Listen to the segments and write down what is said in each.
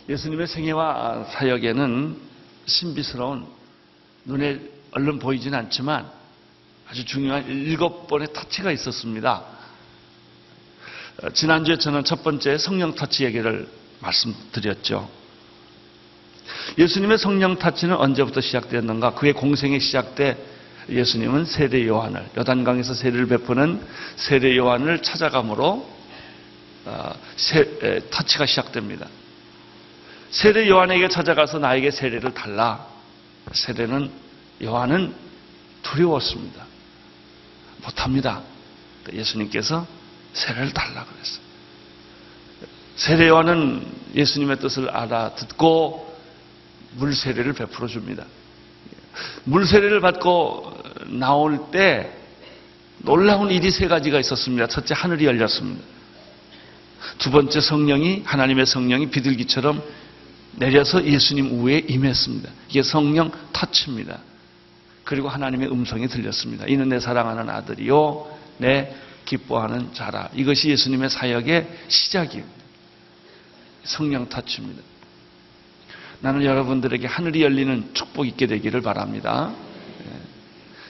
예수님의 생애와 사역에는 신비스러운, 눈에 얼른 보이진 않지만 아주 중요한 7번의 터치가 있었습니다. 지난주에 저는 첫 번째 성령 터치 얘기를 말씀드렸죠. 예수님의 성령 터치는 언제부터 시작되었는가? 그의 공생의 시작 때 예수님은 세례 요한을, 요단강에서 세례를 베푸는 세례 요한을 찾아감으로 터치가 시작됩니다. 세례 요한에게 찾아가서 나에게 세례를 달라. 요한은 두려웠습니다. 못합니다. 예수님께서 세례를 달라 그랬어요. 세례 요한은 예수님의 뜻을 알아듣고 물 세례를 베풀어 줍니다. 물 세례를 받고 나올 때 놀라운 일이 3가지가 있었습니다. 첫째, 하늘이 열렸습니다. 두 번째, 하나님의 성령이 비둘기처럼 내려서 예수님 위에 임했습니다. 이게 성령 터치입니다. 그리고 하나님의 음성이 들렸습니다. 이는 내 사랑하는 아들이요 내 기뻐하는 자라. 이것이 예수님의 사역의 시작입니다. 성령 터치입니다. 나는 여러분들에게 하늘이 열리는 축복이 있게 되기를 바랍니다.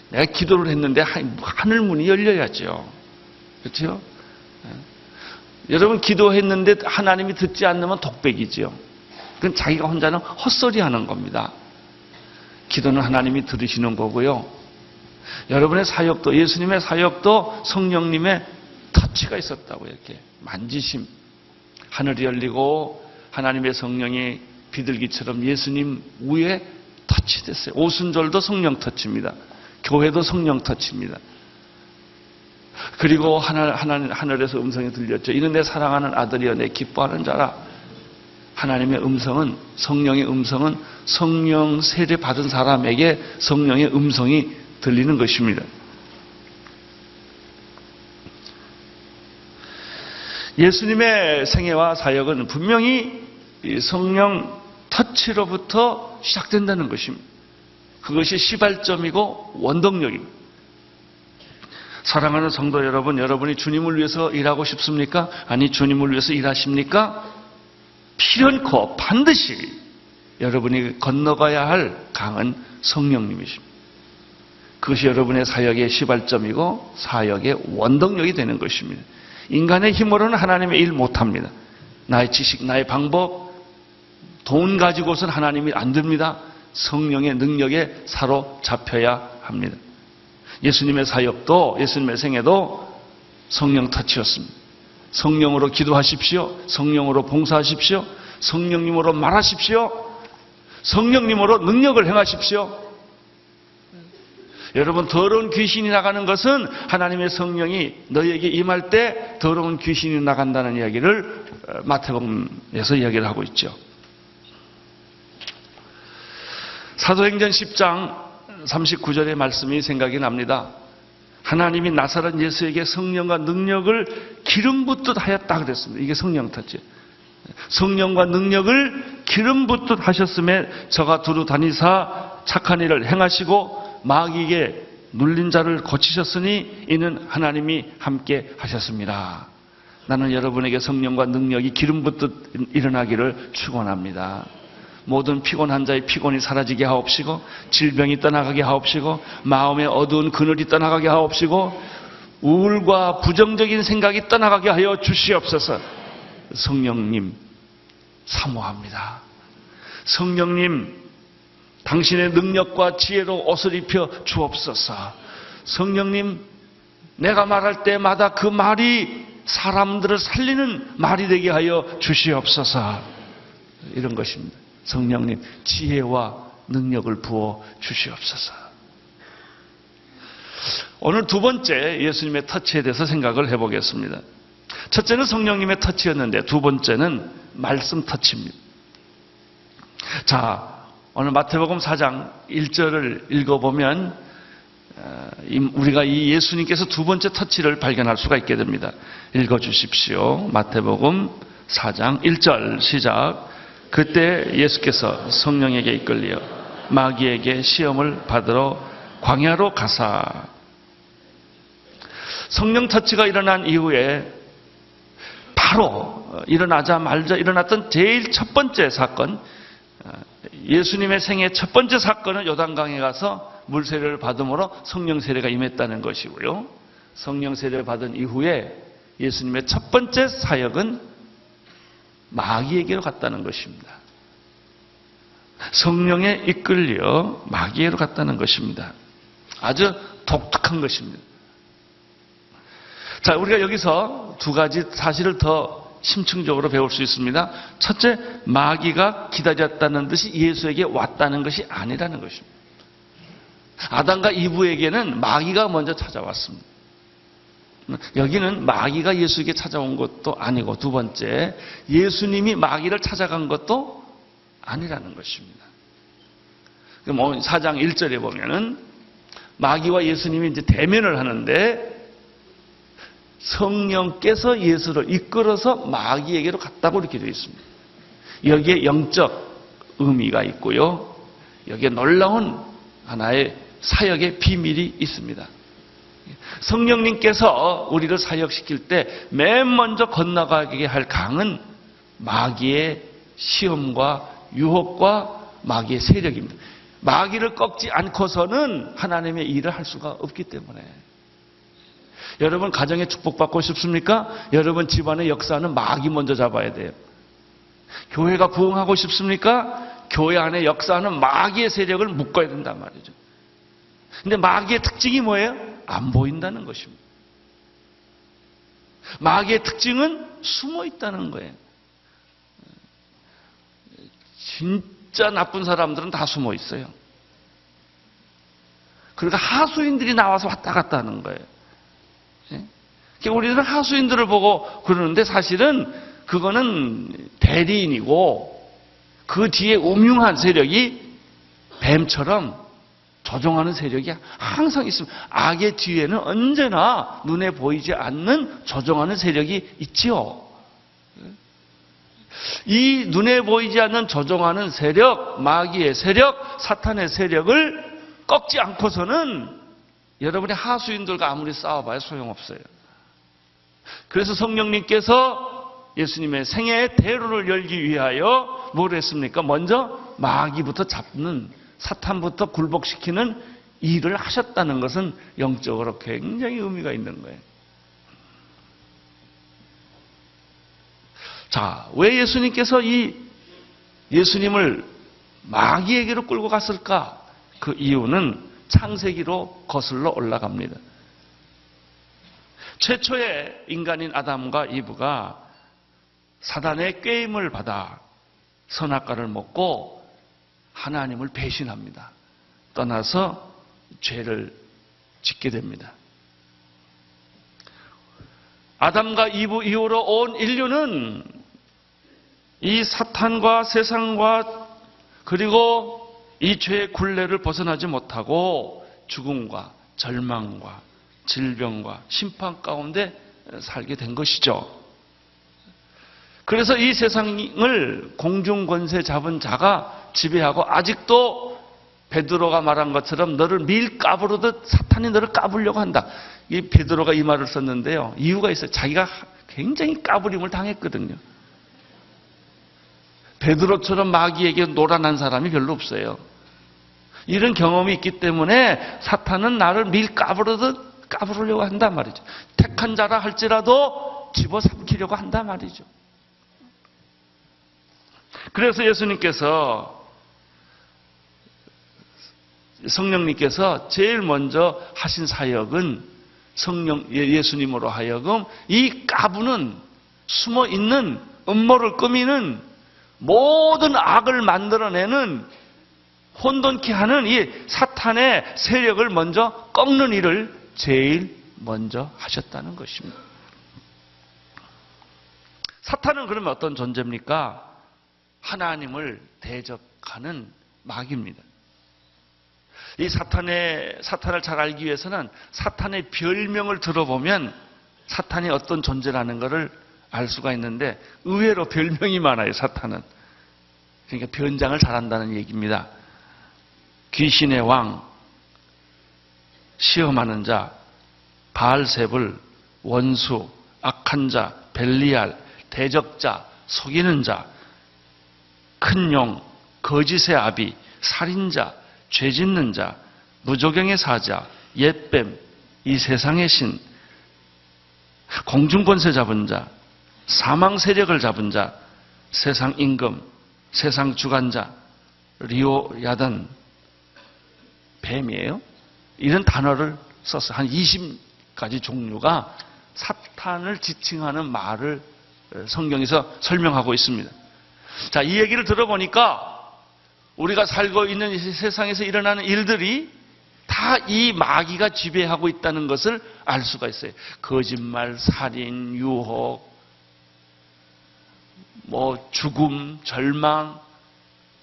내가 기도를 했는데 하늘 문이 열려야죠. 그렇죠? 여러분 기도했는데 하나님이 듣지 않으면 독백이죠. 그건 자기가 혼자는 헛소리 하는 겁니다. 기도는 하나님이 들으시는 거고요. 여러분의 사역도, 예수님의 사역도 성령님의 터치가 있었다고, 이렇게 만지심. 하늘이 열리고 하나님의 성령이 비둘기처럼 예수님 위에 터치됐어요. 오순절도 성령 터치입니다. 교회도 성령 터치입니다. 그리고 하늘에서 음성이 들렸죠. 이는 내 사랑하는 아들이여 내 기뻐하는 자라. 하나님의 음성은, 성령의 음성은 성령 세례 받은 사람에게 성령의 음성이 들리는 것입니다. 예수님의 생애와 사역은 분명히 성령 터치로부터 시작된다는 것입니다. 그것이 시발점이고 원동력입니다. 사랑하는 성도 여러분, 여러분이 주님을 위해서 일하고 싶습니까? 아니, 주님을 위해서 일하십니까? 필연코 반드시 여러분이 건너가야 할 강은 성령님이십니다. 그것이 여러분의 사역의 시발점이고 사역의 원동력이 되는 것입니다. 인간의 힘으로는 하나님의 일 못합니다. 나의 지식, 나의 방법, 돈 가지고선 하나님이 안 됩니다. 성령의 능력에 사로잡혀야 합니다. 예수님의 사역도, 예수님의 생애도 성령 터치였습니다. 성령으로 기도하십시오. 성령으로 봉사하십시오. 성령님으로 말하십시오. 성령님으로 능력을 행하십시오. 여러분, 더러운 귀신이 나가는 것은 하나님의 성령이 너희에게 임할 때 더러운 귀신이 나간다는 이야기를 마태복음에서 이야기를 하고 있죠. 사도행전 10장 39절의 말씀이 생각이 납니다. 하나님이 나사렛 예수에게 성령과 능력을 기름 붓듯 하였다 그랬습니다. 이게 성령 터치. 성령과 능력을 기름 붓듯 하셨음에 저가 두루 다니사 착한 일을 행하시고 마귀에게 눌린 자를 고치셨으니 이는 하나님이 함께 하셨습니다. 나는 여러분에게 성령과 능력이 기름 붓듯 일어나기를 축원합니다. 모든 피곤한 자의 피곤이 사라지게 하옵시고, 질병이 떠나가게 하옵시고, 마음의 어두운 그늘이 떠나가게 하옵시고, 우울과 부정적인 생각이 떠나가게 하여 주시옵소서. 성령님 사모합니다. 성령님, 당신의 능력과 지혜로 옷을 입혀 주옵소서. 성령님, 내가 말할 때마다 그 말이 사람들을 살리는 말이 되게 하여 주시옵소서. 이런 것입니다. 성령님, 지혜와 능력을 부어 주시옵소서. 오늘 두 번째 예수님의 터치에 대해서 생각을 해보겠습니다. 첫째는 성령님의 터치였는데 두 번째는 말씀 터치입니다. 자, 오늘 마태복음 4장 1절을 읽어보면 우리가 이 예수님께서 두 번째 터치를 발견할 수가 있게 됩니다. 읽어주십시오. 마태복음 4장 1절 시작. 그때 예수께서 성령에게 이끌려 마귀에게 시험을 받으러 광야로 가사. 성령 터치가 일어난 이후에 바로 일어나자마자 일어났던 제일 첫 번째 사건, 예수님의 생애 첫 번째 사건은 요단강에 가서 물 세례를 받음으로 성령 세례가 임했다는 것이고요. 성령 세례를 받은 이후에 예수님의 첫 번째 사역은 마귀에게로 갔다는 것입니다. 성령에 이끌려 마귀에게로 갔다는 것입니다. 아주 독특한 것입니다. 자, 우리가 여기서 두 가지 사실을 더 심층적으로 배울 수 있습니다. 첫째, 마귀가 기다렸다는 듯이 예수에게 왔다는 것이 아니라는 것입니다. 아담과 이브에게는 마귀가 먼저 찾아왔습니다. 여기는 마귀가 예수에게 찾아온 것도 아니고, 두 번째, 예수님이 마귀를 찾아간 것도 아니라는 것입니다. 4장 1절에 보면은 마귀와 예수님이 이제 대면을 하는데 성령께서 예수를 이끌어서 마귀에게로 갔다고 이렇게 되어 있습니다. 여기에 영적 의미가 있고요. 여기에 놀라운 하나의 사역의 비밀이 있습니다. 성령님께서 우리를 사역시킬 때 맨 먼저 건너가게 할 강은 마귀의 시험과 유혹과 마귀의 세력입니다. 마귀를 꺾지 않고서는 하나님의 일을 할 수가 없기 때문에. 여러분 가정에 축복받고 싶습니까? 여러분 집안의 역사는 마귀 먼저 잡아야 돼요. 교회가 부흥하고 싶습니까? 교회 안의 역사는 마귀의 세력을 묶어야 된단 말이죠. 근데 마귀의 특징이 뭐예요? 안 보인다는 것입니다. 마귀의 특징은 숨어 있다는 거예요. 진짜 나쁜 사람들은 다 숨어 있어요. 그러니까 하수인들이 나와서 왔다 갔다 하는 거예요. 그러니까 우리는 하수인들을 보고 그러는데 사실은 그거는 대리인이고 그 뒤에 음흉한 세력이 뱀처럼 조종하는 세력이 항상 있습니다. 악의 뒤에는 언제나 눈에 보이지 않는 조종하는 세력이 있지요. 이 눈에 보이지 않는 조종하는 세력, 마귀의 세력, 사탄의 세력을 꺾지 않고서는 여러분의 하수인들과 아무리 싸워봐야 소용없어요. 그래서 성령님께서 예수님의 생애의 대로를 열기 위하여 뭘 했습니까? 먼저 마귀부터 잡는, 사탄부터 굴복시키는 일을 하셨다는 것은 영적으로 굉장히 의미가 있는 거예요. 자, 왜 예수님께서 이 예수님을 마귀에게로 끌고 갔을까? 그 이유는 창세기로 거슬러 올라갑니다. 최초의 인간인 아담과 이브가 사단의 꾀임을 받아 선악과를 먹고 하나님을 배신합니다. 떠나서 죄를 짓게 됩니다. 아담과 이브 이후로 온 인류는 이 사탄과 세상과 그리고 이 죄의 굴레를 벗어나지 못하고 죽음과 절망과 질병과 심판 가운데 살게 된 것이죠. 그래서 이 세상을 공중권세 잡은 자가 지배하고 아직도 베드로가 말한 것처럼 너를 밀 까부르듯 사탄이 너를 까불려고 한다. 이 베드로가 이 말을 썼는데요. 이유가 있어요. 자기가 굉장히 까부림을 당했거든요. 베드로처럼 마귀에게 노란한 사람이 별로 없어요. 이런 경험이 있기 때문에 사탄은 나를 밀 까부르듯 까부르려고 한단 말이죠. 택한 자라 할지라도 집어삼키려고 한단 말이죠. 그래서 성령님께서 제일 먼저 하신 사역은 예수님으로 하여금 이 까부는 숨어 있는 음모를 꾸미는 모든 악을 만들어내는 혼돈케 하는 이 사탄의 세력을 먼저 꺾는 일을 제일 먼저 하셨다는 것입니다. 사탄은 그러면 어떤 존재입니까? 하나님을 대적하는 마귀입니다. 이 사탄을 잘 알기 위해서는 사탄의 별명을 들어보면 사탄이 어떤 존재라는 것을 알 수가 있는데 의외로 별명이 많아요, 사탄은. 그러니까 변장을 잘한다는 얘기입니다. 귀신의 왕, 시험하는 자, 바알세불, 원수, 악한 자, 벨리알, 대적자, 속이는 자, 큰 용, 거짓의 아비, 살인자, 죄짓는 자, 무조경의 사자, 옛뱀, 이 세상의 신, 공중권세 잡은 자, 사망 세력을 잡은 자, 세상 임금, 세상 주관자, 리오야단, 뱀이에요. 이런 단어를 썼어요. 한 20가지 종류가 사탄을 지칭하는 말을 성경에서 설명하고 있습니다. 자, 이 얘기를 들어보니까 우리가 살고 있는 이 세상에서 일어나는 일들이 다 이 마귀가 지배하고 있다는 것을 알 수가 있어요. 거짓말, 살인, 유혹, 죽음, 절망,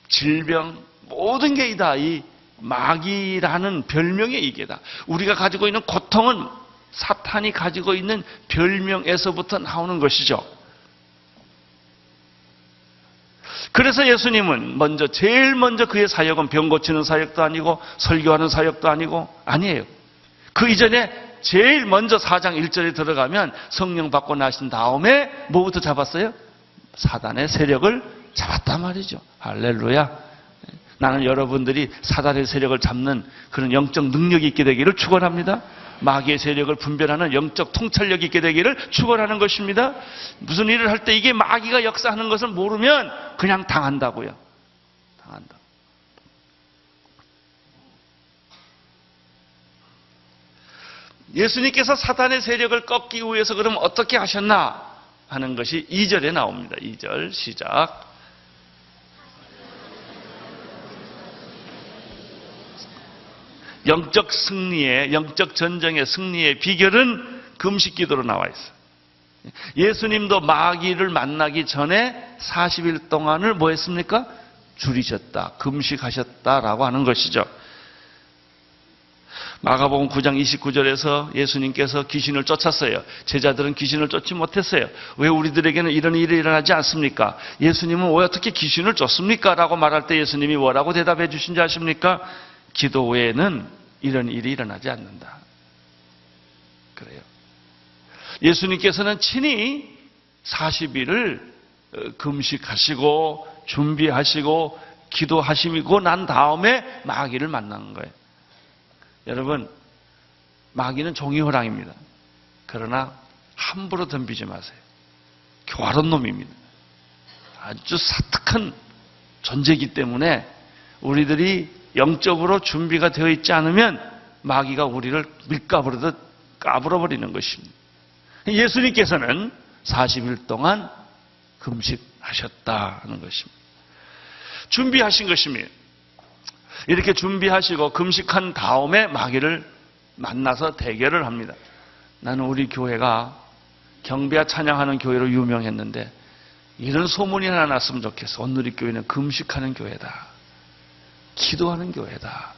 질병, 모든 게 다 이 마귀라는 별명의 이게다. 우리가 가지고 있는 고통은 사탄이 가지고 있는 별명에서부터 나오는 것이죠. 그래서 예수님은 제일 먼저 그의 사역은 병 고치는 사역도 아니고 설교하는 사역도 아니에요. 그 이전에 제일 먼저 4장 1절에 들어가면 성령 받고 나신 다음에 뭐부터 잡았어요? 사단의 세력을 잡았단 말이죠. 할렐루야. 나는 여러분들이 사단의 세력을 잡는 그런 영적 능력이 있게 되기를 축원합니다. 마귀의 세력을 분별하는 영적 통찰력이 있게 되기를 축원하는 것입니다. 무슨 일을 할 때 이게 마귀가 역사하는 것을 모르면 그냥 당한다고요. 당한다. 예수님께서 사단의 세력을 꺾기 위해서 그럼 어떻게 하셨나 하는 것이 2절에 나옵니다. 2절 시작. 영적 승리의, 영적 전쟁의 승리의 비결은 금식 기도로 나와 있어요. 예수님도 마귀를 만나기 전에 40일 동안을 뭐 했습니까? 줄이셨다, 금식하셨다라고 하는 것이죠. 마가복음 9장 29절에서 예수님께서 귀신을 쫓았어요. 제자들은 귀신을 쫓지 못했어요. 왜 우리들에게는 이런 일이 일어나지 않습니까? 예수님은 왜 어떻게 귀신을 쫓습니까? 라고 말할 때 예수님이 뭐라고 대답해 주신지 아십니까? 기도 외에는 이런 일이 일어나지 않는다. 그래요. 예수님께서는 친히 40일을 금식하시고 준비하시고 기도하시고 난 다음에 마귀를 만나는 거예요. 여러분, 마귀는 종이호랑입니다. 그러나 함부로 덤비지 마세요. 교활한 놈입니다. 아주 사특한 존재이기 때문에 우리들이 영적으로 준비가 되어 있지 않으면 마귀가 우리를 밀가부르듯 까불어버리는 것입니다. 예수님께서는 40일 동안 금식하셨다 하는 것입니다. 준비하신 것입니다. 이렇게 준비하시고 금식한 다음에 마귀를 만나서 대결을 합니다. 나는 우리 교회가 경배와 찬양하는 교회로 유명했는데 이런 소문이 하나 났으면 좋겠어. 오늘 이 교회는 금식하는 교회다. 기도하는 교회다.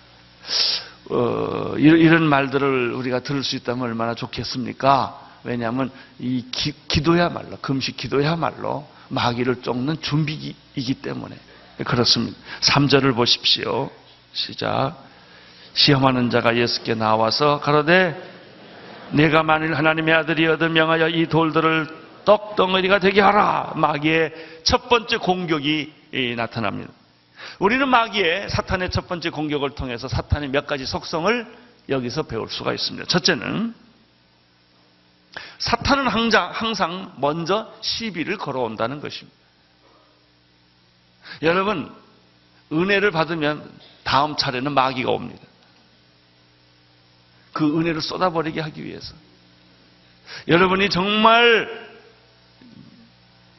이런 말들을 우리가 들을 수 있다면 얼마나 좋겠습니까? 왜냐하면 이 기도야말로, 금식 기도야말로 마귀를 쫓는 준비이기 때문에 그렇습니다. 3절을 보십시오. 시작. 시험하는 자가 예수께 나와서 가로되 내가 만일 하나님의 아들이어도 명하여 이 돌들을 떡덩어리가 되게 하라. 마귀의 첫 번째 공격이 나타납니다. 우리는 마귀의 사탄의 첫 번째 공격을 통해서 사탄의 몇 가지 속성을 여기서 배울 수가 있습니다. 첫째는 사탄은 항상 먼저 시비를 걸어온다는 것입니다. 여러분, 은혜를 받으면 다음 차례는 마귀가 옵니다. 그 은혜를 쏟아버리게 하기 위해서. 여러분이 정말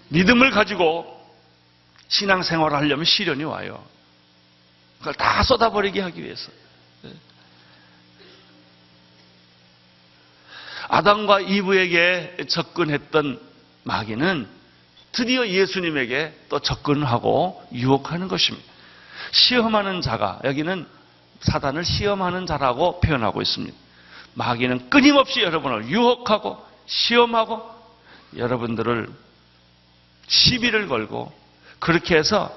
믿음을 가지고 신앙생활을 하려면 시련이 와요. 그걸 다 쏟아버리게 하기 위해서. 아담과 이브에게 접근했던 마귀는 드디어 예수님에게 또 접근하고 유혹하는 것입니다. 시험하는 자가, 여기는 사단을 시험하는 자라고 표현하고 있습니다. 마귀는 끊임없이 여러분을 유혹하고 시험하고 여러분들을 시비를 걸고 그렇게 해서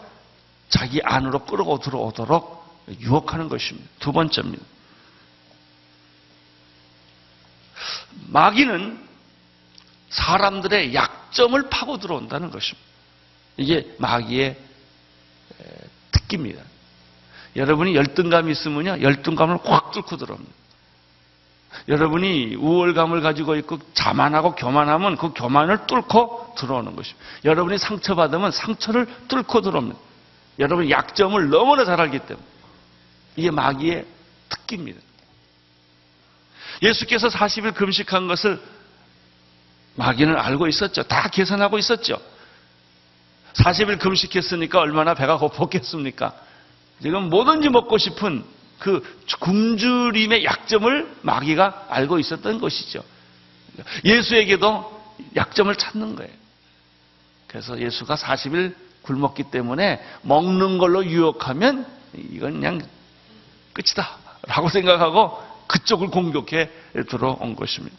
자기 안으로 끌고 들어오도록 유혹하는 것입니다. 두 번째입니다. 마귀는 사람들의 약점을 파고 들어온다는 것입니다. 이게 마귀의 특기입니다. 여러분이 열등감이 있으면요, 열등감을 확 뚫고 들어옵니다. 여러분이 우월감을 가지고 있고 자만하고 교만하면 그 교만을 뚫고 들어오는 것입니다. 여러분이 상처받으면 상처를 뚫고 들어옵니다. 여러분이 약점을 너무나 잘 알기 때문에. 이게 마귀의 특기입니다. 예수께서 40일 금식한 것을 마귀는 알고 있었죠. 다 계산하고 있었죠. 40일 금식했으니까 얼마나 배가 고팠겠습니까? 지금 뭐든지 먹고 싶은 그 굶주림의 약점을 마귀가 알고 있었던 것이죠. 예수에게도 약점을 찾는 거예요. 그래서 예수가 40일 굶었기 때문에 먹는 걸로 유혹하면 이건 그냥 끝이다 라고 생각하고 그쪽을 공격해 들어온 것입니다.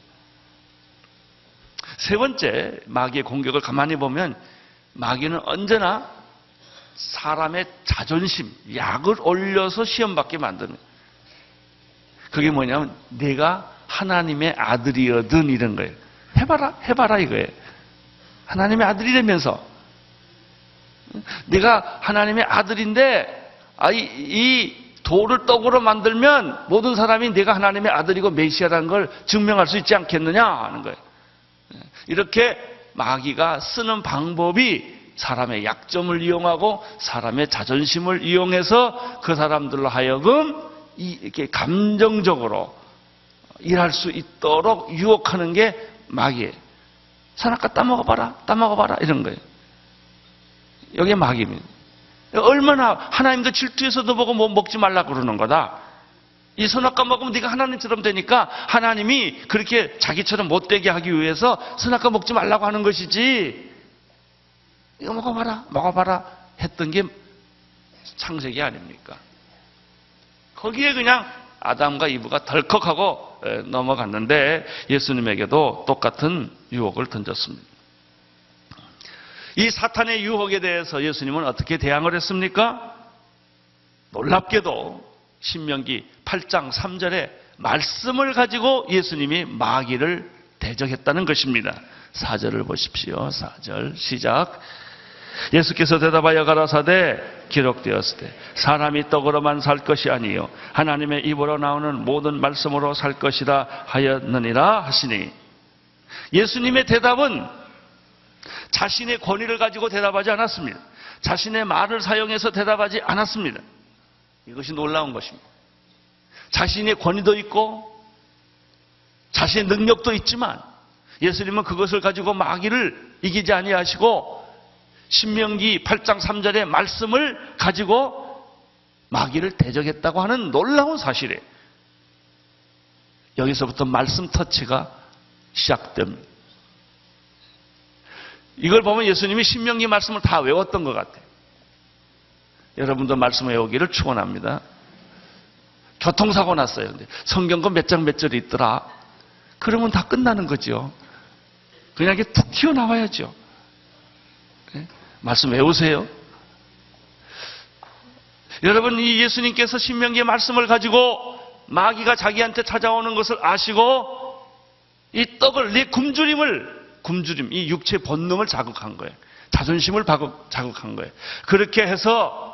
세 번째, 마귀의 공격을 가만히 보면 마귀는 언제나 사람의 자존심, 약을 올려서 시험받게 만드는 거예요. 그게 뭐냐면 내가 하나님의 아들이거든 이런 거예요. 해봐라 이거예요. 하나님의 아들이라면서 내가 하나님의 아들인데 이 돌을 떡으로 만들면 모든 사람이 내가 하나님의 아들이고 메시아라는 걸 증명할 수 있지 않겠느냐 하는 거예요. 이렇게 마귀가 쓰는 방법이 사람의 약점을 이용하고 사람의 자존심을 이용해서 그 사람들로 하여금 이렇게 감정적으로 일할 수 있도록 유혹하는 게 마귀예요. 선악과 따먹어봐라 이런 거예요. 이게 마귀입니다. 얼마나 하나님도 질투해서도 보고 뭐 먹지 말라고 그러는 거다. 이 선악과 먹으면 네가 하나님처럼 되니까 하나님이 그렇게 자기처럼 못되게 하기 위해서 선악과 먹지 말라고 하는 것이지, 이거 먹어봐라 했던 게 창세기 아닙니까? 거기에 그냥 아담과 이브가 덜컥하고 넘어갔는데 예수님에게도 똑같은 유혹을 던졌습니다. 이 사탄의 유혹에 대해서 예수님은 어떻게 대항을 했습니까? 놀랍게도 신명기 8장 3절에 말씀을 가지고 예수님이 마귀를 대적했다는 것입니다. 4절을 보십시오. 4절 시작. 예수께서 대답하여 가라사대 기록되었으되 사람이 떡으로만 살 것이 아니요 하나님의 입으로 나오는 모든 말씀으로 살 것이라 하였느니라 하시니, 예수님의 대답은 자신의 권위를 가지고 대답하지 않았습니다. 자신의 말을 사용해서 대답하지 않았습니다. 이것이 놀라운 것입니다. 자신의 권위도 있고 자신의 능력도 있지만 예수님은 그것을 가지고 마귀를 이기지 아니하시고 신명기 8장 3절의 말씀을 가지고 마귀를 대적했다고 하는 놀라운 사실이에요. 여기서부터 말씀 터치가 시작됩니다. 이걸 보면 예수님이 신명기 말씀을 다 외웠던 것 같아요. 여러분도 말씀 외우기를 축원합니다. 교통사고 났어요. 근데 성경과 몇 장 몇 절이 있더라. 그러면 다 끝나는 거죠. 그냥 이렇게 툭 튀어나와야죠. 네? 말씀 외우세요. 여러분, 이 예수님께서 신명기의 말씀을 가지고 마귀가 자기한테 찾아오는 것을 아시고 이 떡을, 내 굶주림, 이 육체 본능을 자극한 거예요. 자존심을 자극한 거예요. 그렇게 해서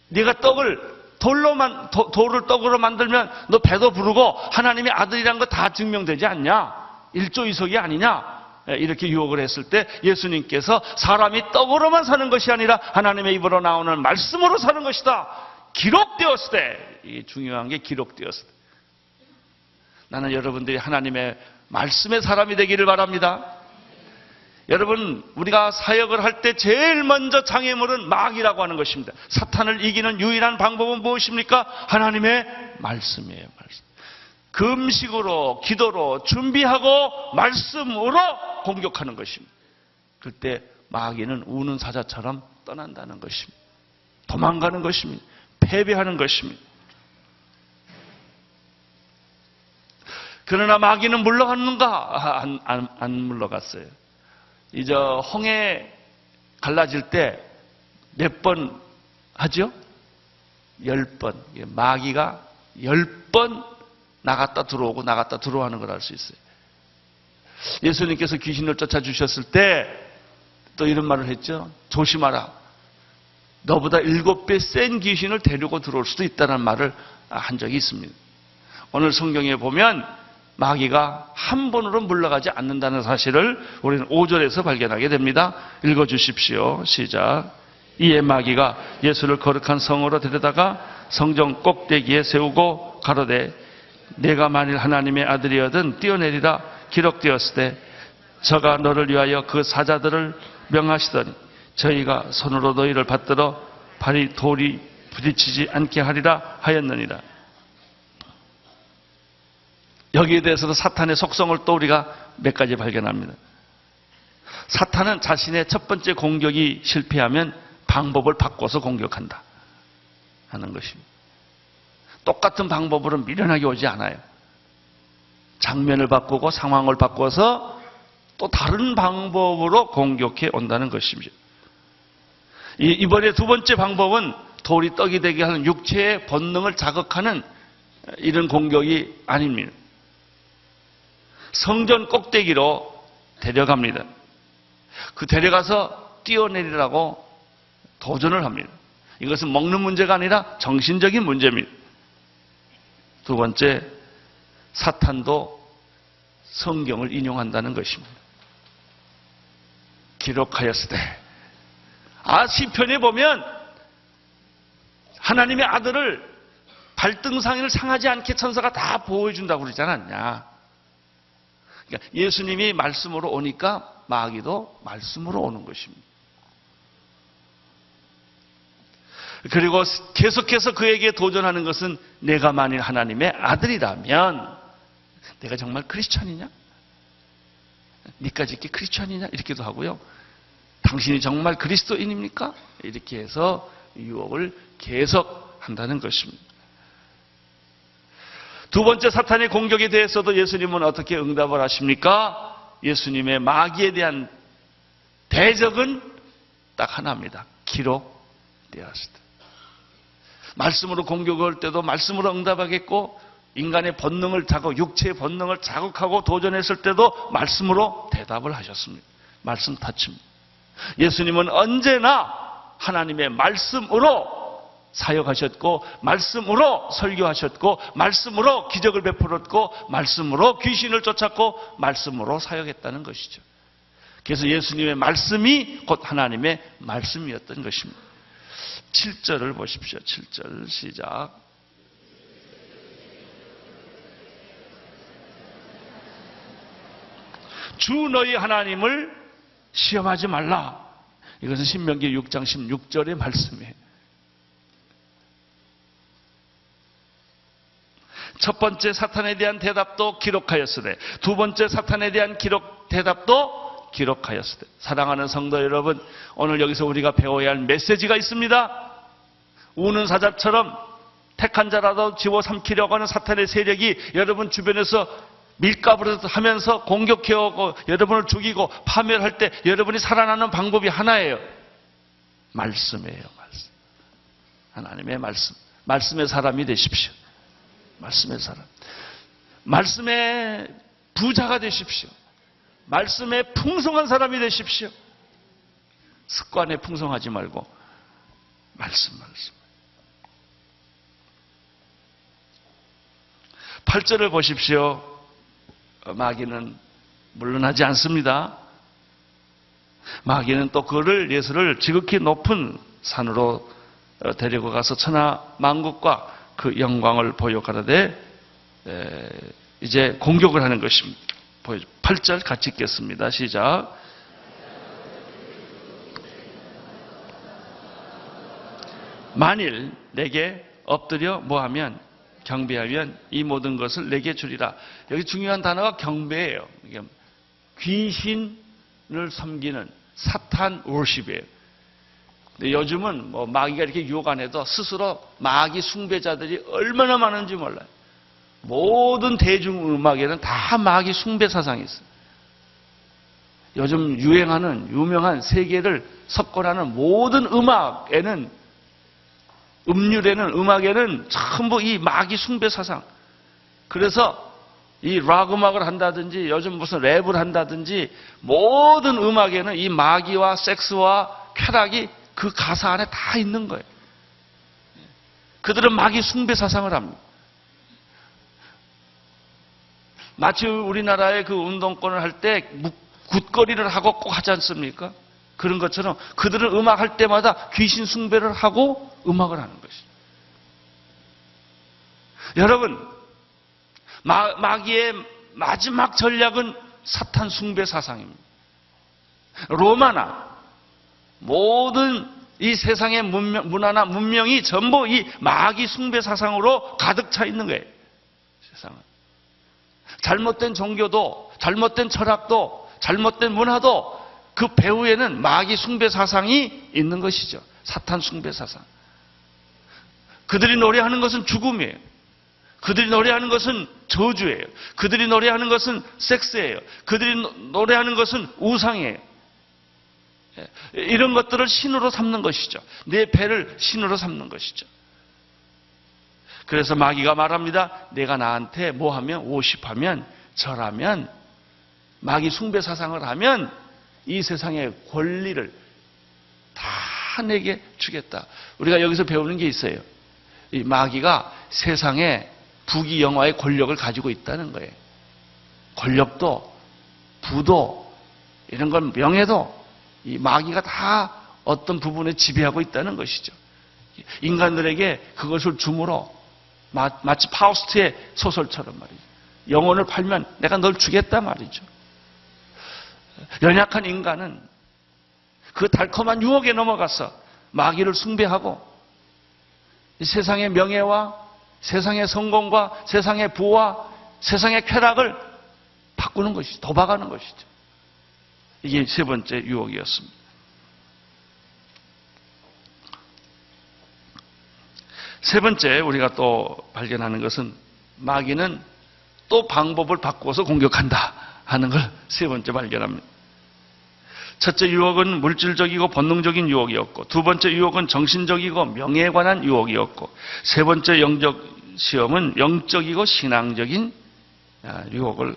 네가 떡을 돌을 떡으로 만들면 너 배도 부르고 하나님의 아들이란 거 다 증명되지 않냐? 일조이석이 아니냐? 이렇게 유혹을 했을 때 예수님께서 사람이 떡으로만 사는 것이 아니라 하나님의 입으로 나오는 말씀으로 사는 것이다. 기록되었을 때, 이 중요한 게 기록되었을 때. 나는 여러분들이 하나님의 말씀의 사람이 되기를 바랍니다. 여러분, 우리가 사역을 할 때 제일 먼저 장애물은 마귀라고 하는 것입니다. 사탄을 이기는 유일한 방법은 무엇입니까? 하나님의 말씀이에요. 말씀. 금식으로, 기도로 준비하고 말씀으로 공격하는 것입니다. 그때 마귀는 우는 사자처럼 떠난다는 것입니다. 도망가는 것입니다. 패배하는 것입니다. 그러나 마귀는 물러갔는가? 안 물러갔어요. 이제 홍해 갈라질 때 몇 번 하죠? 10번. 마귀가 10번 나갔다 들어오고 나갔다 들어오는 걸 알 수 있어요. 예수님께서 귀신을 쫓아주셨을 때 또 이런 말을 했죠. 조심하라. 너보다 7배 센 귀신을 데리고 들어올 수도 있다는 말을 한 적이 있습니다. 오늘 성경에 보면 마귀가 한 번으로 물러가지 않는다는 사실을 우리는 5절에서 발견하게 됩니다. 읽어주십시오. 시작. 이에 마귀가 예수를 거룩한 성으로 데려다가 성전 꼭대기에 세우고 가로되 내가 만일 하나님의 아들이거든 뛰어내리라 기록되었을 때 저가 너를 위하여 그 사자들을 명하시더니 저희가 손으로 너희를 받들어 발이 돌이 부딪히지 않게 하리라 하였느니라. 여기에 대해서도 사탄의 속성을 또 우리가 몇 가지 발견합니다. 사탄은 자신의 첫 번째 공격이 실패하면 방법을 바꿔서 공격한다 하는 것입니다. 똑같은 방법으로 미련하게 오지 않아요. 장면을 바꾸고 상황을 바꿔서 또 다른 방법으로 공격해 온다는 것입니다. 이번에 두 번째 방법은 돌이 떡이 되게 하는 육체의 본능을 자극하는 이런 공격이 아닙니다. 성전 꼭대기로 데려갑니다. 그 데려가서 뛰어내리라고 도전을 합니다. 이것은 먹는 문제가 아니라 정신적인 문제입니다. 두 번째, 사탄도 성경을 인용한다는 것입니다. 기록하였으되 시편에 보면 하나님의 아들을 발등상을 상하지 않게 천사가 다 보호해준다고 그러지 않았냐. 그러니까 예수님이 말씀으로 오니까 마귀도 말씀으로 오는 것입니다. 그리고 계속해서 그에게 도전하는 것은 내가 만일 하나님의 아들이라면 내가 정말 크리스찬이냐? 니까지 이렇게 크리스찬이냐? 이렇게도 하고요. 당신이 정말 그리스도인입니까? 이렇게 해서 유혹을 계속 한다는 것입니다. 두 번째 사탄의 공격에 대해서도 예수님은 어떻게 응답을 하십니까? 예수님의 마귀에 대한 대적은 딱 하나입니다. 기록되었을 때. 말씀으로 공격할 때도 말씀으로 응답하겠고 인간의 본능을 자극, 육체의 본능을 자극하고 도전했을 때도 말씀으로 대답을 하셨습니다. 말씀 타치입니다. 예수님은 언제나 하나님의 말씀으로 사역하셨고 말씀으로 설교하셨고 말씀으로 기적을 베풀었고 말씀으로 귀신을 쫓았고 말씀으로 사역했다는 것이죠. 그래서 예수님의 말씀이 곧 하나님의 말씀이었던 것입니다. 7절을 보십시오. 7절 시작. 주 너희 하나님을 시험하지 말라. 이것은 신명기 6장 16절의 말씀이에요. 첫 번째 사탄에 대한 대답도 기록하였으되 두 번째 사탄에 대한 대답도 기록하였으되 사랑하는 성도 여러분, 오늘 여기서 우리가 배워야 할 메시지가 있습니다. 우는 사자처럼 택한 자라도 집어삼키려고 하는 사탄의 세력이 여러분 주변에서 밀가부를 하면서 공격해오고 여러분을 죽이고 파멸할 때 여러분이 살아나는 방법이 하나예요. 말씀이에요. 말씀. 하나님의 말씀. 말씀의 사람이 되십시오. 말씀의 사람. 말씀의 부자가 되십시오. 말씀의 풍성한 사람이 되십시오. 습관에 풍성하지 말고 말씀. 8절을 보십시오. 마귀는 물러나지 않습니다. 마귀는 또 그를 예수를 지극히 높은 산으로 데리고 가서 천하 만국과 그 영광을 보여 가라되 이제 공격을 하는 것입니다. 8절 같이 읽겠습니다. 시작. 만일 내게 엎드려 뭐하면 경배하면 이 모든 것을 내게 주리라. 여기 중요한 단어가 경배예요. 이게 귀신을 섬기는 사탄 워십이에요. 근데 요즘은 뭐 마귀가 이렇게 유혹 안 해도 스스로 마귀 숭배자들이 얼마나 많은지 몰라요. 모든 대중음악에는 다 마귀 숭배 사상이 있어요. 요즘 유행하는 유명한 세계를 석권하는 모든 음악에는 음악에는 전부 이 마귀 숭배 사상. 그래서 이 락 음악을 한다든지 요즘 무슨 랩을 한다든지 모든 음악에는 이 마귀와 섹스와 쾌락이 그 가사 안에 다 있는 거예요. 그들은 마귀 숭배 사상을 합니다. 마치 우리나라의 그 운동권을 할 때 굿거리를 하고 꼭 하지 않습니까? 그런 것처럼 그들은 음악할 때마다 귀신 숭배를 하고 음악을 하는 것이죠. 여러분, 마귀의 마지막 전략은 사탄 숭배 사상입니다. 로마나 모든 이 세상의 문화나 문명이 전부 이 마귀 숭배 사상으로 가득 차 있는 거예요. 세상은. 잘못된 종교도, 잘못된 철학도, 잘못된 문화도 그 배후에는 마귀 숭배 사상이 있는 것이죠. 사탄 숭배 사상. 그들이 노래하는 것은 죽음이에요. 그들이 노래하는 것은 저주예요. 그들이 노래하는 것은 섹스예요. 그들이 노래하는 것은 우상이에요. 이런 것들을 신으로 삼는 것이죠. 내 배를 신으로 삼는 것이죠. 그래서 마귀가 말합니다. 내가 나한테 뭐하면, 워십하면, 절하면, 마귀 숭배 사상을 하면 이 세상의 권리를 다 내게 주겠다. 우리가 여기서 배우는 게 있어요. 이 마귀가 세상에 부귀 영화의 권력을 가지고 있다는 거예요. 권력도, 부도, 이런 건 명예도 이 마귀가 다 어떤 부분에 지배하고 있다는 것이죠. 인간들에게 그것을 주므로 마치 파우스트의 소설처럼 말이죠. 영혼을 팔면 내가 널 주겠다 말이죠. 연약한 인간은 그 달콤한 유혹에 넘어가서 마귀를 숭배하고 세상의 명예와 세상의 성공과 세상의 부와 세상의 쾌락을 바꾸는 것이죠. 도박하는 것이죠. 이게 세 번째 유혹이었습니다. 세 번째 우리가 또 발견하는 것은 마귀는 또 방법을 바꾸어서 공격한다 하는 걸 세 번째 발견합니다. 첫째 유혹은 물질적이고 본능적인 유혹이었고, 두 번째 유혹은 정신적이고 명예에 관한 유혹이었고, 세 번째 영적 시험은 영적이고 신앙적인 유혹을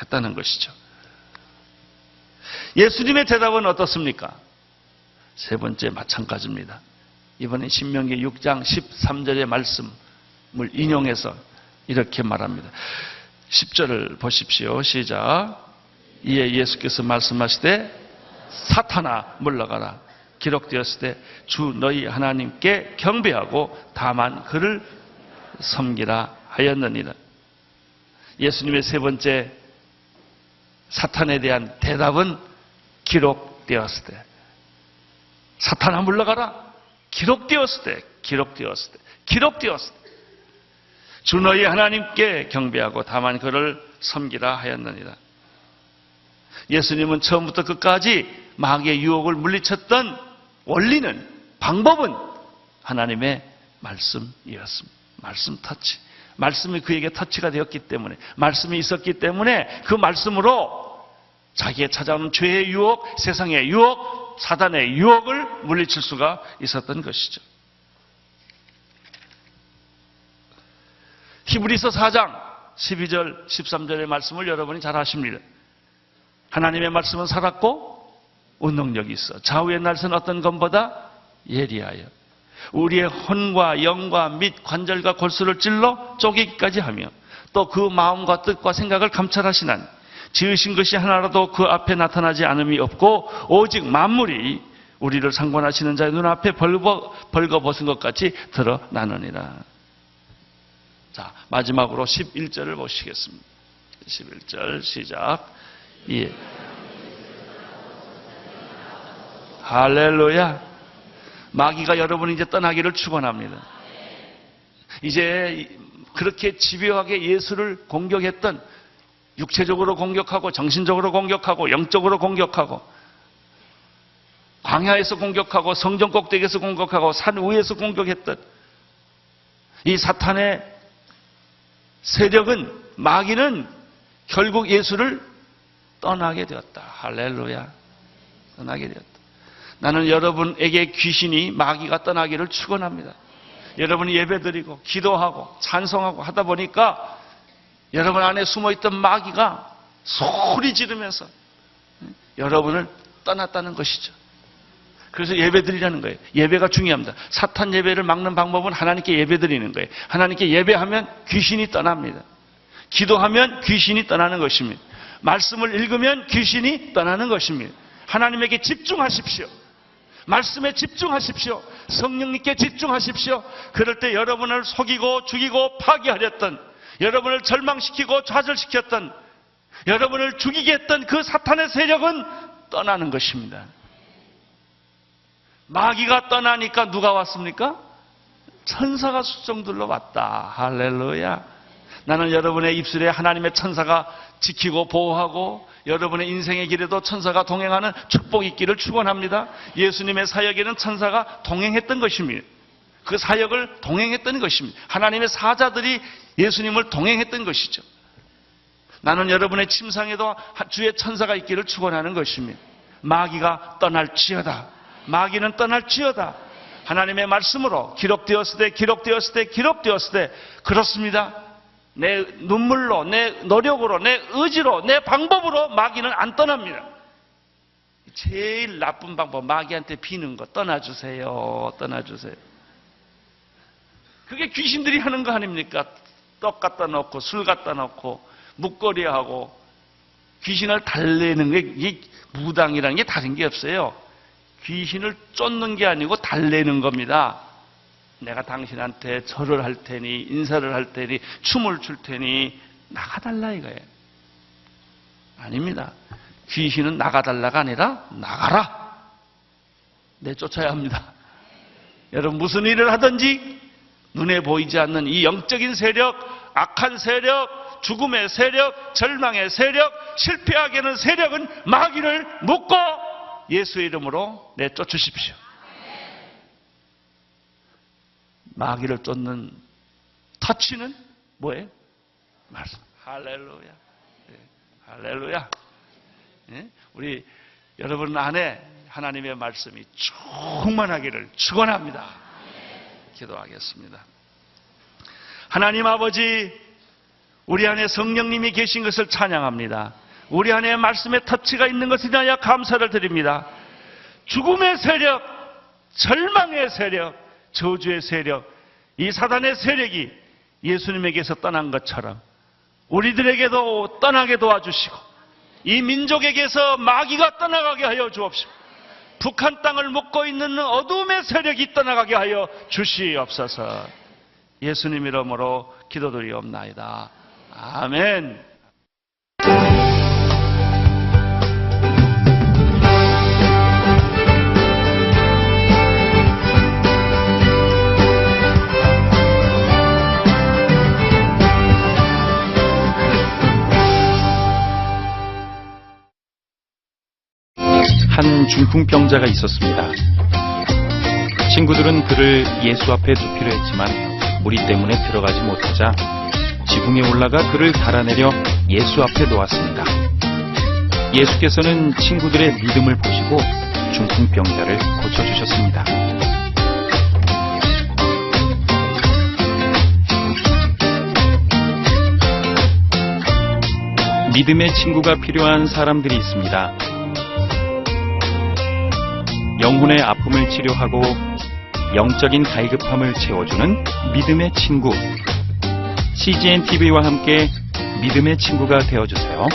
했다는 것이죠. 예수님의 대답은 어떻습니까? 세 번째 마찬가지입니다. 이번에 신명기 6장 13절의 말씀을 인용해서 이렇게 말합니다. 10절을 보십시오. 시작. 이에 예수께서 말씀하시되 사탄아 물러가라. 기록되었을 때 주 너희 하나님께 경배하고 다만 그를 섬기라 하였느니라. 예수님의 세 번째 사탄에 대한 대답은 기록되었을 때. 사탄아 물러가라. 기록되었을 때. 주 너희 하나님께 경배하고 다만 그를 섬기라 하였느니라. 예수님은 처음부터 끝까지 마귀의 유혹을 물리쳤던 원리는, 방법은 하나님의 말씀이었습니다. 말씀 터치. 말씀이 그에게 터치가 되었기 때문에, 말씀이 있었기 때문에 그 말씀으로 자기의 찾아오는 죄의 유혹, 세상의 유혹, 사단의 유혹을 물리칠 수가 있었던 것이죠. 히브리서 4장 12절 13절의 말씀을 여러분이 잘 아십니다. 하나님의 말씀은 살았고 운동력이 있어 좌우의 날선 어떤 검보다 예리하여 우리의 혼과 영과 및 관절과 골수를 찔러 쪼개기까지 하며 또 그 마음과 뜻과 생각을 감찰하시나니 지으신 것이 하나라도 그 앞에 나타나지 않음이 없고 오직 만물이 우리를 상관하시는 자의 눈앞에 벌거벗은 것 같이 드러나느니라. 자, 마지막으로 11절을 보시겠습니다. 11절 시작. 예. 할렐루야. 마귀가 여러분이 이제 떠나기를 축원합니다. 이제 그렇게 집요하게 예수를 공격했던, 육체적으로 공격하고 정신적으로 공격하고 영적으로 공격하고 광야에서 공격하고 성전 꼭대기에서 공격하고 산 위에서 공격했던 이 사탄의 세력은, 마귀는 결국 예수를 떠나게 되었다. 할렐루야. 떠나게 되었다. 나는 여러분에게 귀신이, 마귀가 떠나기를 축원합니다. 여러분이 예배드리고 기도하고 찬송하고 하다 보니까 여러분 안에 숨어있던 마귀가 소리 지르면서 여러분을 떠났다는 것이죠. 그래서 예배드리라는 거예요. 예배가 중요합니다. 사탄 예배를 막는 방법은 하나님께 예배드리는 거예요. 하나님께 예배하면 귀신이 떠납니다. 기도하면 귀신이 떠나는 것입니다. 말씀을 읽으면 귀신이 떠나는 것입니다. 하나님에게 집중하십시오. 말씀에 집중하십시오. 성령님께 집중하십시오. 그럴 때 여러분을 속이고 죽이고 파괴하렸던, 여러분을 절망시키고 좌절시켰던, 여러분을 죽이게 했던 그 사탄의 세력은 떠나는 것입니다. 마귀가 떠나니까 누가 왔습니까? 천사가 수종들로 왔다. 할렐루야. 나는 여러분의 입술에 하나님의 천사가 지키고 보호하고 여러분의 인생의 길에도 천사가 동행하는 축복이 있기를 축원합니다. 예수님의 사역에는 천사가 동행했던 것입니다. 그 사역을 동행했던 것입니다. 하나님의 사자들이 예수님을 동행했던 것이죠. 나는 여러분의 침상에도 주의 천사가 있기를 축원하는 것입니다. 마귀가 떠날지어다. 마귀는 떠날지어다. 하나님의 말씀으로 기록되었을 때 그렇습니다. 내 눈물로, 내 노력으로, 내 의지로, 내 방법으로 마귀는 안 떠납니다. 제일 나쁜 방법, 마귀한테 비는 거. 떠나주세요. 그게 귀신들이 하는 거 아닙니까? 떡 갖다 놓고 술 갖다 놓고 묵거리하고 귀신을 달래는 게, 이게 무당이라는 게 다른 게 없어요. 귀신을 쫓는 게 아니고 달래는 겁니다. 내가 당신한테 절을 할 테니, 인사를 할 테니, 춤을 출 테니 나가달라 이거예요. 아닙니다. 귀신은 나가달라가 아니라 나가라. 내쫓아야 합니다. 여러분 무슨 일을 하든지 눈에 보이지 않는 이 영적인 세력, 악한 세력, 죽음의 세력, 절망의 세력, 실패하게 하는 세력은 마귀를 묶고 예수의 이름으로 내쫓으십시오. 마귀를 쫓는 터치는 뭐예요? 말씀. 할렐루야. 할렐루야. 우리 여러분 안에 하나님의 말씀이 충만하기를 축원합니다. 기도하겠습니다. 하나님 아버지, 우리 안에 성령님이 계신 것을 찬양합니다. 우리 안에 말씀의 터치가 있는 것에 대하여 감사를 드립니다. 죽음의 세력, 절망의 세력, 저주의 세력, 이 사단의 세력이 예수님에게서 떠난 것처럼 우리들에게도 떠나게 도와주시고 이 민족에게서 마귀가 떠나가게 하여 주옵시고 북한 땅을 묶고 있는 어둠의 세력이 떠나가게 하여 주시옵소서. 예수님 이름으로 기도드리옵나이다. 아멘. 한 중풍병자가 있었습니다. 친구들은 그를 예수 앞에 두기로 했지만 무리 때문에 들어가지 못하자 지붕에 올라가 그를 달아내려 예수 앞에 놓았습니다. 예수께서는 친구들의 믿음을 보시고 중풍병자를 고쳐주셨습니다. 믿음의 친구가 필요한 사람들이 있습니다. 영혼의 아픔을 치료하고 영적인 갈급함을 채워주는 믿음의 친구. CGN TV와 함께 믿음의 친구가 되어주세요.